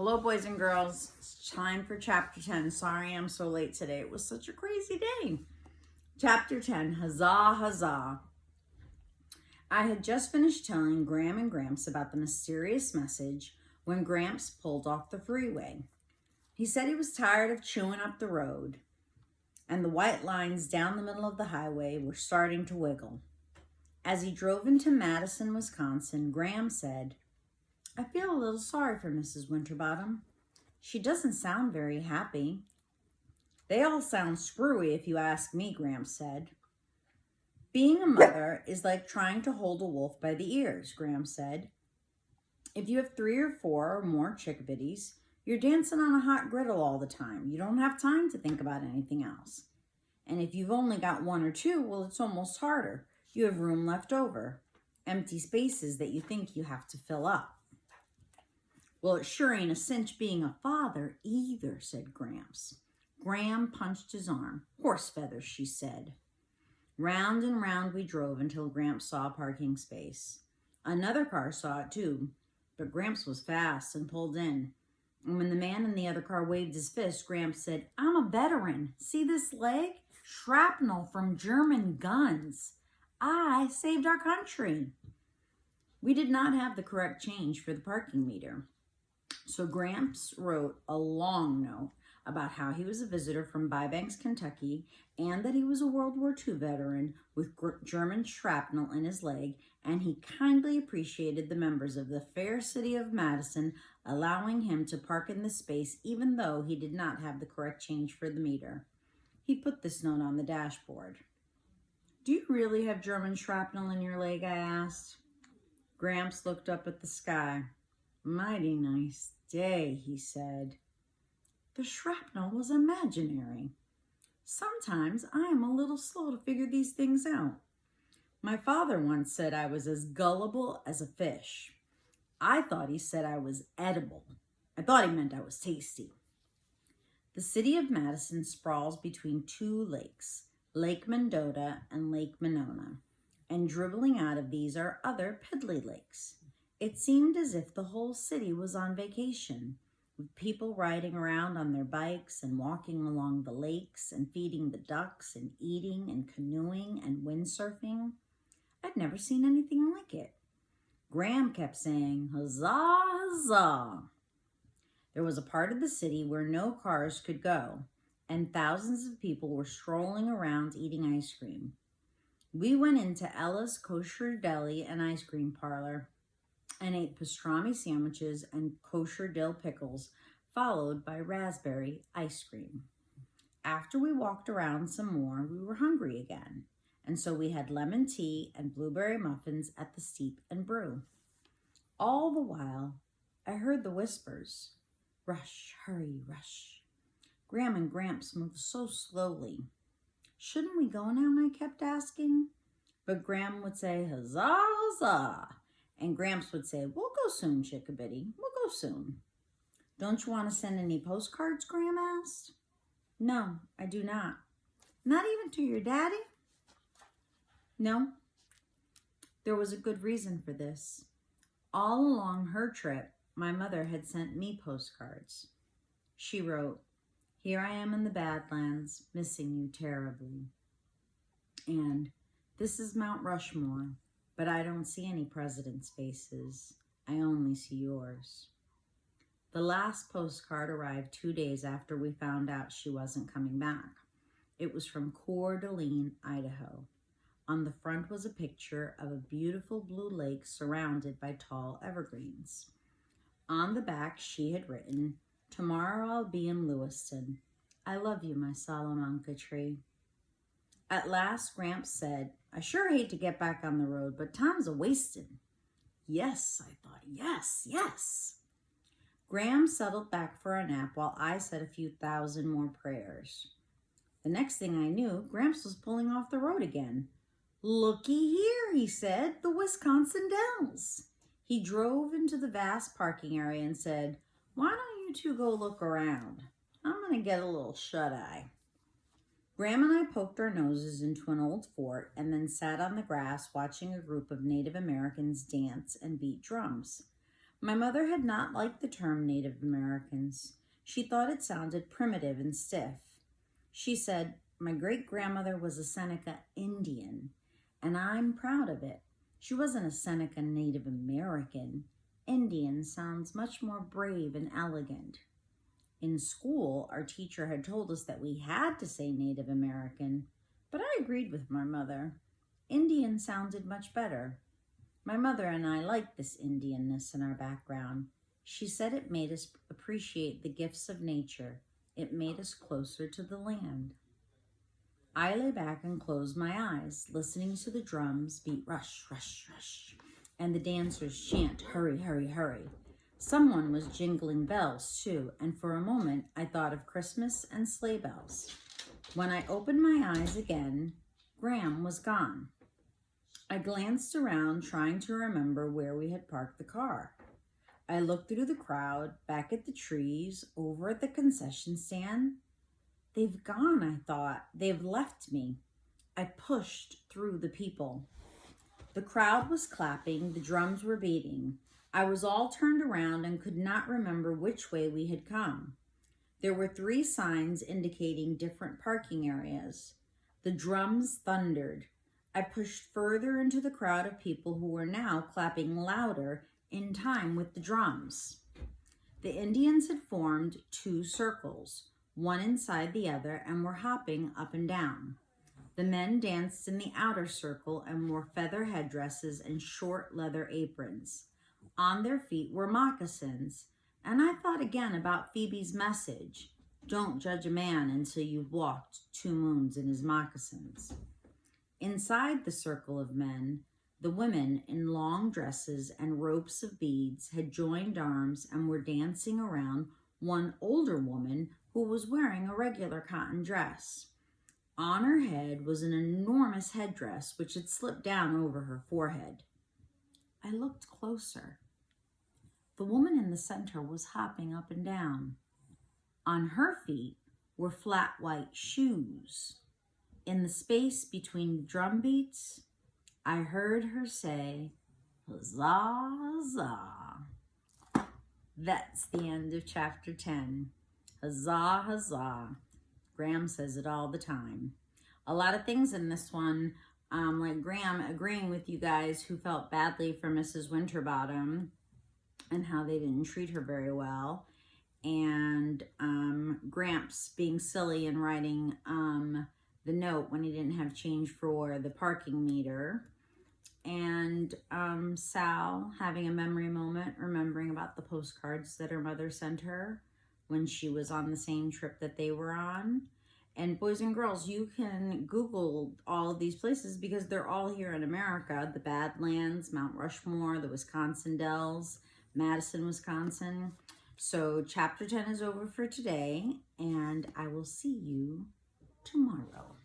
Hello, boys and girls. It's time for chapter 10. Sorry I'm so late today. It was such a crazy day. Chapter 10, Huzza, Huzza. I had just finished telling Graham and Gramps about the mysterious message when Gramps pulled off the freeway. He said he was tired of chewing up the road, and the white lines down the middle of the highway were starting to wiggle. As he drove into Madison, Wisconsin, Graham said, "I feel a little sorry for Mrs. Winterbottom. She doesn't sound very happy." "They all sound screwy if you ask me," Gramps said. "Being a mother is like trying to hold a wolf by the ears," Gramps said. "If you have 3 or 4 or more chickabiddies, you're dancing on a hot griddle all the time. You don't have time to think about anything else. And if you've only got 1 or 2, well, it's almost harder. You have room left over, empty spaces that you think you have to fill up." "Well, it sure ain't a cinch being a father either," said Gramps. Graham punched his arm. "Horse feathers," she said. Round and round we drove until Gramps saw a parking space. Another car saw it too, but Gramps was fast and pulled in. And when the man in the other car waved his fist, Gramps said, "I'm a veteran. See this leg? Shrapnel from German guns. I saved our country." We did not have the correct change for the parking meter, so Gramps wrote a long note about how he was a visitor from Bybanks, Kentucky, and that he was a World War II veteran with German shrapnel in his leg, and he kindly appreciated the members of the fair city of Madison allowing him to park in the space even though he did not have the correct change for the meter. He put this note on the dashboard. "Do you really have German shrapnel in your leg?" I asked. Gramps looked up at the sky. "Mighty nice day," he said. The shrapnel was imaginary. Sometimes I am a little slow to figure these things out. My father once said I was as gullible as a fish. I thought he said I was edible. I thought he meant I was tasty. The city of Madison sprawls between 2 lakes, Lake Mendota and Lake Monona, and dribbling out of these are other piddly lakes. It seemed as if the whole city was on vacation, with people riding around on their bikes and walking along the lakes and feeding the ducks and eating and canoeing and windsurfing. I'd never seen anything like it. Graham kept saying, "Huzza, huzza." There was a part of the city where no cars could go, and thousands of people were strolling around eating ice cream. We went into Ella's Kosher Deli and Ice Cream Parlor and ate pastrami sandwiches and kosher dill pickles, followed by raspberry ice cream. After we walked around some more, we were hungry again, and so we had lemon tea and blueberry muffins at the Steep and Brew. All the while, I heard the whispers. Rush, hurry, rush. Graham and Gramps moved so slowly. "Shouldn't we go now?" I kept asking. But Graham would say, "Huzza, huzza." And Gramps would say, "We'll go soon, chickabiddy. We'll go soon." "Don't you want to send any postcards?" Graham asked. "No, I do not." "Not even to your daddy?" "No." There was a good reason for this. All along her trip, my mother had sent me postcards. She wrote, "Here I am in the Badlands, missing you terribly." And, "This is Mount Rushmore, but I don't see any presidents' faces. I only see yours." The last postcard arrived 2 days after we found out she wasn't coming back. It was from Coeur d'Alene, Idaho. On the front was a picture of a beautiful blue lake surrounded by tall evergreens. On the back, she had written, "Tomorrow I'll be in Lewiston. I love you, my Salamanca tree." At last, Gramps said, "I sure hate to get back on the road, but time's a-wasted." Yes, I thought, yes. Graham settled back for a nap while I said a few thousand more prayers. The next thing I knew, Gramps was pulling off the road again. "Looky here," he said, "the Wisconsin Dells." He drove into the vast parking area and said, "Why don't you 2 go look around? I'm going to get a little shut-eye." Graham and I poked our noses into an old fort and then sat on the grass watching a group of Native Americans dance and beat drums. My mother had not liked the term Native Americans. She thought it sounded primitive and stiff. She said, "My great-grandmother was a Seneca Indian, and I'm proud of it. She wasn't a Seneca Native American. Indian sounds much more brave and elegant." In school, our teacher had told us that we had to say Native American, but I agreed with my mother. Indian sounded much better. My mother and I liked this Indianness in our background. She said it made us appreciate the gifts of nature. It made us closer to the land. I lay back and closed my eyes, listening to the drums beat rush, rush, rush, and the dancers chant, "Hurry, hurry, hurry." Someone was jingling bells, too, and for a moment I thought of Christmas and sleigh bells. When I opened my eyes again, Graham was gone. I glanced around, trying to remember where we had parked the car. I looked through the crowd, back at the trees, over at the concession stand. They've gone, I thought. They've left me. I pushed through the people. The crowd was clapping, the drums were beating. I was all turned around and could not remember which way we had come. There were 3 signs indicating different parking areas. The drums thundered. I pushed further into the crowd of people who were now clapping louder in time with the drums. The Indians had formed 2 circles, one inside the other, and were hopping up and down. The men danced in the outer circle and wore feather headdresses and short leather aprons. On their feet were moccasins, and I thought again about Phoebe's message, "Don't judge a man until you've walked 2 moons in his moccasins." Inside the circle of men, the women in long dresses and ropes of beads had joined arms and were dancing around one older woman who was wearing a regular cotton dress. On her head was an enormous headdress which had slipped down over her forehead. I looked closer. The woman in the center was hopping up and down. On her feet were flat white shoes. In the space between drum beats, I heard her say, "Huzza, huzza." That's the end of chapter 10. Huzza, huzza. Graham says it all the time. A lot of things in this one, like Graham agreeing with you guys who felt badly for Mrs. Winterbottom and how they didn't treat her very well. And Gramps being silly and writing the note when he didn't have change for the parking meter. And Sal having a memory moment, remembering about the postcards that her mother sent her when she was on the same trip that they were on. And boys and girls, you can Google all of these places because they're all here in America. The Badlands, Mount Rushmore, the Wisconsin Dells, Madison, Wisconsin. So chapter 10 is over for today, and I will see you tomorrow.